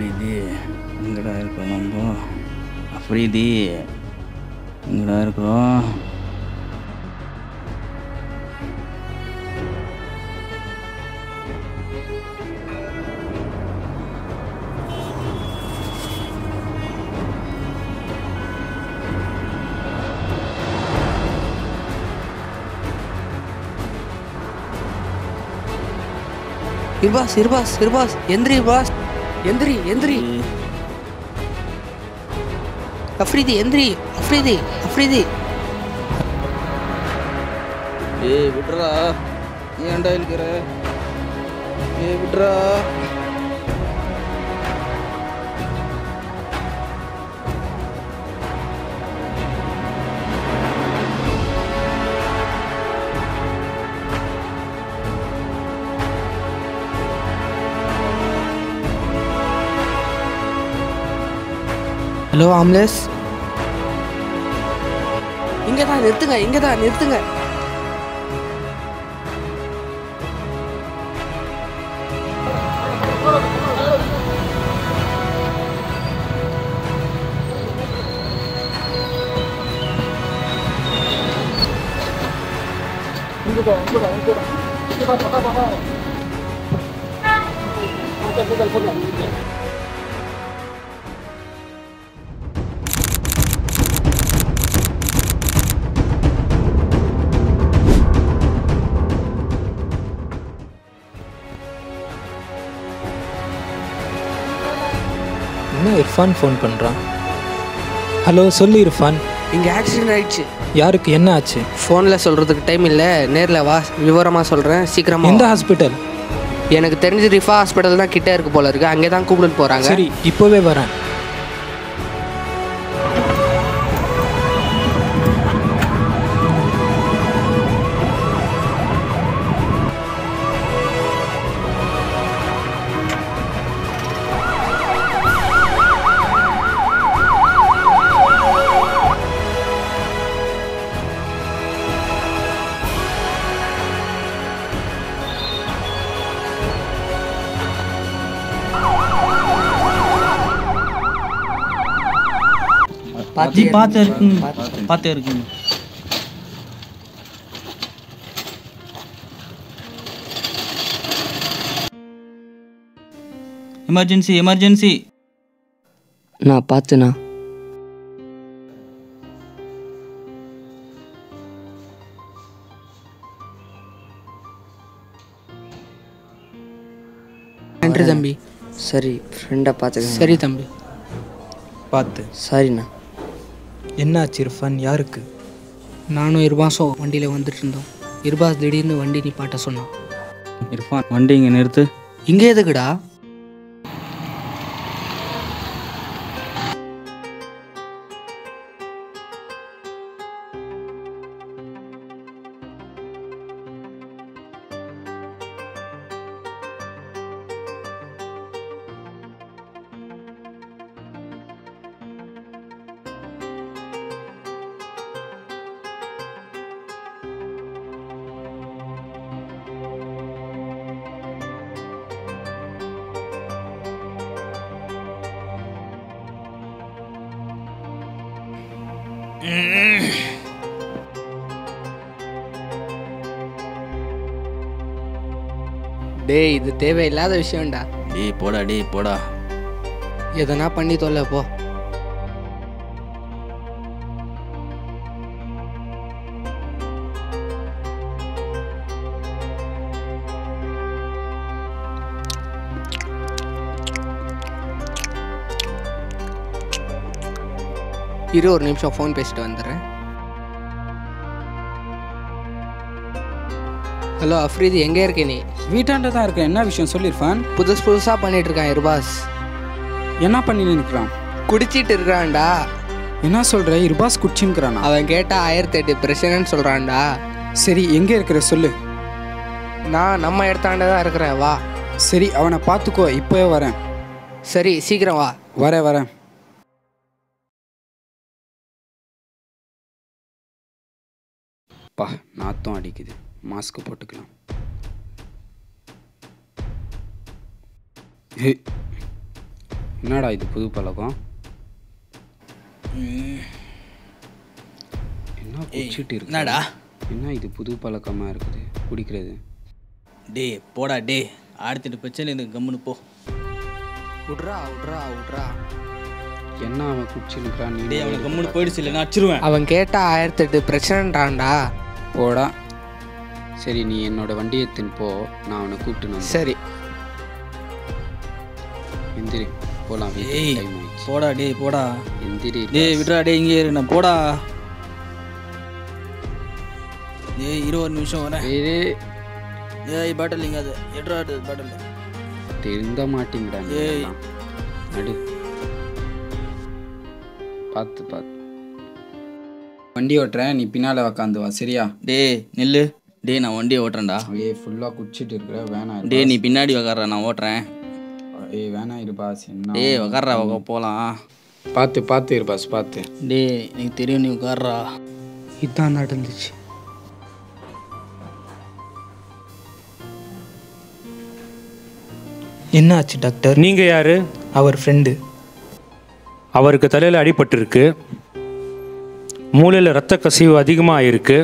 அஃப்ரீதி எங்கடா இருக்கோம் நம்ம? அஃப்ரீதி எங்கடா இருக்கிறோம்? இர்பாஸ் இர்பாஸ் இர்பாஸ் எந்திரி இர்பாஸ் எந்திரி எந்திரி அஃப்ரீதி எந்திரி அஃப்ரீதி அஃப்ரீதி ஏய் விட்றா, ஏன்டா இருக்கிற? ஏய் விட்றா. ஹலோ ஆம்லெஸ், இங்கே தான் நிறுத்துங்க, இங்கே தான் நிறுத்துங்க. என்ன இர்ஃபான் ஃபோன் பண்ணுறான்? ஹலோ சொல்லு இர்ஃபான். இங்கே ஆக்சிடென்ட் ஆயிடுச்சு. யாருக்கு என்ன ஆச்சு? ஃபோனில் சொல்கிறதுக்கு டைம் இல்லை, நேரில் வா, விவரமாக சொல்கிறேன், சீக்கிரமாக. எந்த ஹாஸ்பிட்டல்? எனக்கு தெரிஞ்சு ரிஃபா ஹாஸ்பிட்டல் தான் கிட்டே இருக்கு போல இருக்கு, அங்கே தான் கூப்பிட்டு போகிறாங்க. சரி இப்போவே வரேன். பார்த்து இருக்குங்க, பார்த்து இருக்குங்க. Emergency emergency. நான் பார்த்துண்ணா. நன்றி தம்பி. சரி ஃப்ரெண்டை பார்த்துக்க. சரி தம்பி. பார்த்து. சரிண்ணா. என்ன ஆச்சு இர்ஃபான்? யாருக்கு? நானும் இர்பாஸும் வண்டியில் வந்துட்டு இருந்தோம். இர்பாஸ் திடீர்னு வண்டி நிப்பாட்ட சொன்னான். இர்ஃபான் வண்டி இங்கே நிறுத்து. இங்கே எதுக்குடா? டேய் இது தேவையில்லாத விஷயம்டா. டேய் போடா, டேய் போடா. எதனா பண்ணி தொல்லை போ. இரு ஒரு நிமிஷம் ஃபோன் பேசிட்டு வந்துடுறேன். ஹலோ அஃப்ரீதி, எங்கே இருக்க நீ? வீட்டாண்ட தான் இருக்கேன். என்ன விஷயம் சொல்லிருப்பான்? புதுசாக பண்ணிட்டு இருக்கான் இர்பாஸ். என்ன பண்ணி நிற்கிறான்? குடிச்சிட்டு இருக்கிறான்டா. என்ன சொல்ற? இர்பாஸ் குடிச்சுன்னுக்கிறானா? அவன் கேட்டால் 1008 பிரச்சனைன்னு சொல்கிறான்டா. சரி எங்கே இருக்கிற சொல்லு. நான் நம்ம இடத்தாண்ட தான் இருக்கிறேன், வா. சரி அவனை பார்த்துக்கோ, இப்போவே வரேன். சரி சீக்கிரம் வா. வரேன். பா நாத்தம் அடிக்குது, மாஸ்க் போட்டுக்கலாம். என்னடா இது புது பழக்கம்? என்ன குடிச்சிட்டு இருக்கு? என்னடா என்ன இது புது பழக்கமாக இருக்குது குடிக்கிறது? டே போடா டே, அடுத்துட்டு பிரச்சனை எனக்கு கம்முன்னு போ. விட்றா விட்றா விட்றா. என்ன அவன் குடிச்சுன்னுக்கிறான்? நீ டே அவனுக்கு கம்முன்னு போயிடுச்சு, இல்லைன்னா அடிச்சிருவேன். அவன் கேட்டா 1008 பிரச்சனைன்றான்டா. போடா. சரி நீ என்னோட வண்டியை எடுத்துன்னு போ, நான் அவனை கூப்பிட்டு. சரி எந்திரி போகலாம். ஏய் டைம் ஆயிடுச்சு. போடா டே போடா. எந்திரி. டே விட்றா டே, இங்கே இரு, நான் போடா. ஏய் 20 நிமிஷம் வரேன். ஏய் பாட்டில் இங்கே அது எட்ரா பாட்டில் திருந்த மாட்டேங்கடா. ஏய் நடு பார்த்து பார்த்து வண்டி ஓட்டுறேன், நீ பின்னால் உக்காந்து வா சரியா? டே நில்லு. டே நான் வண்டியை ஓட்டுறேன்டா. ஏய் ஃபுல்லாக குடிச்சிட்டு இருக்கிற, வேணாம். டே நீ பின்னாடி உக்கார, நான் ஓட்டுறேன். ஏய் வேணாம் இருபாஸ். என்ன டே உக்கார்றா, போகலாம். பார்த்து பார்த்து இருபாஸ் பார்த்து. டே எனக்கு தெரியும், நீ உட்கார்றா. இதான் நடந்துச்சு. என்ன ஆச்சு டாக்டர்? நீங்கள் யார்? அவர் ஃப்ரெண்டு. அவருக்கு தலையில் அடிபட்டிருக்கு, மூளையில் ரத்த கசிவு அதிகமாக ஆயிருக்கு,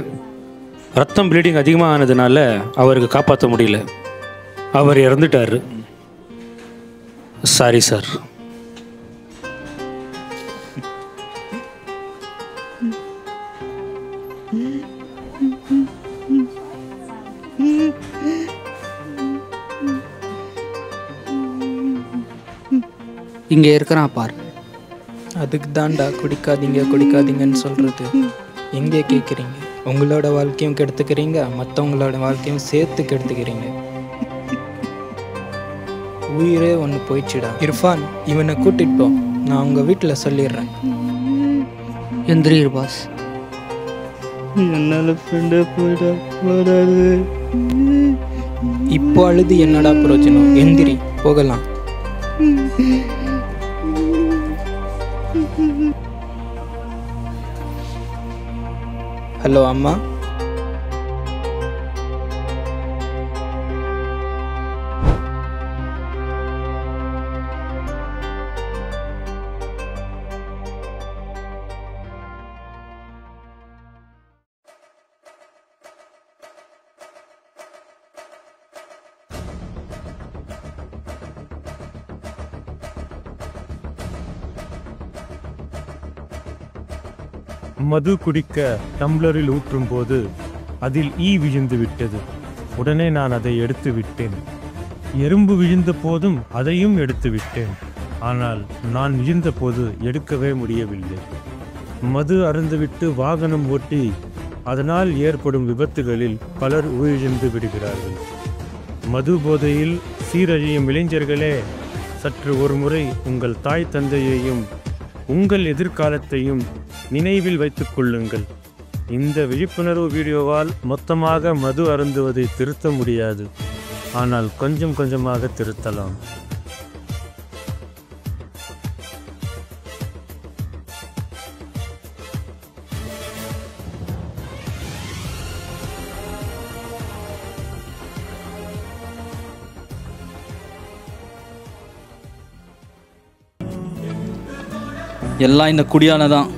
ரத்தம் ப்ளீடிங் அதிகமாக ஆனதுனால அவருக்கு காப்பாற்ற முடியல, அவர் இறந்துட்டார். Sorry sir. இங்கே இருக்கிறான் பார். அதுக்கு தான்டா குடிக்காதீங்க குடிக்காதீங்கன்னு சொல்கிறது. எங்கே கேட்குறீங்க? உங்களோட வாழ்க்கையும் கெடுத்துக்கிறீங்க, மற்றவங்களோட வாழ்க்கையும் சேர்த்து கெடுத்துக்கிறீங்க. உயிரே ஒன்று போயிடுச்சுடா. இர்ஃபான், இவனை கூட்டிட்டு போ, நான் அவங்க வீட்டில் சொல்லிடுறேன். எந்திரி இர்பாஸ். என்னால் ஃப்ரெண்டே போயிடா போடாது. இப்போ அழுது என்னடா பிரயோஜனம்? எந்திரி போகலாம். ஹலோ அம்மா. மது குடிக்க டம்ளரில் ஊற்றும் போது அதில் ஈ விழுந்து விட்டது. உடனே நான் அதை எடுத்து விட்டேன். எறும்பு விழுந்த போதும் அதையும் எடுத்து விட்டேன். ஆனால் நான் விழுந்த போது எடுக்கவே முடியவில்லை. மது அருந்துவிட்டு வாகனம் ஓட்டி அதனால் ஏற்படும் விபத்துகளில் பலர் உயிரிழந்து விடுகிறார்கள். மது போதையில் சீரழியும் இளைஞர்களே, சற்று ஒரு முறை உங்கள் தாய் தந்தையையும் உங்கள் எதிர்காலத்தையும் நினைவில் வைத்துக் கொள்ளுங்கள். இந்த விழிப்புணர்வு வீடியோவால் மொத்தமாக மது அருந்துவதை திருத்த முடியாது, ஆனால் கொஞ்சம் கொஞ்சமாக திருத்தலாம். எல்லாம் இந்த குடியால தான்.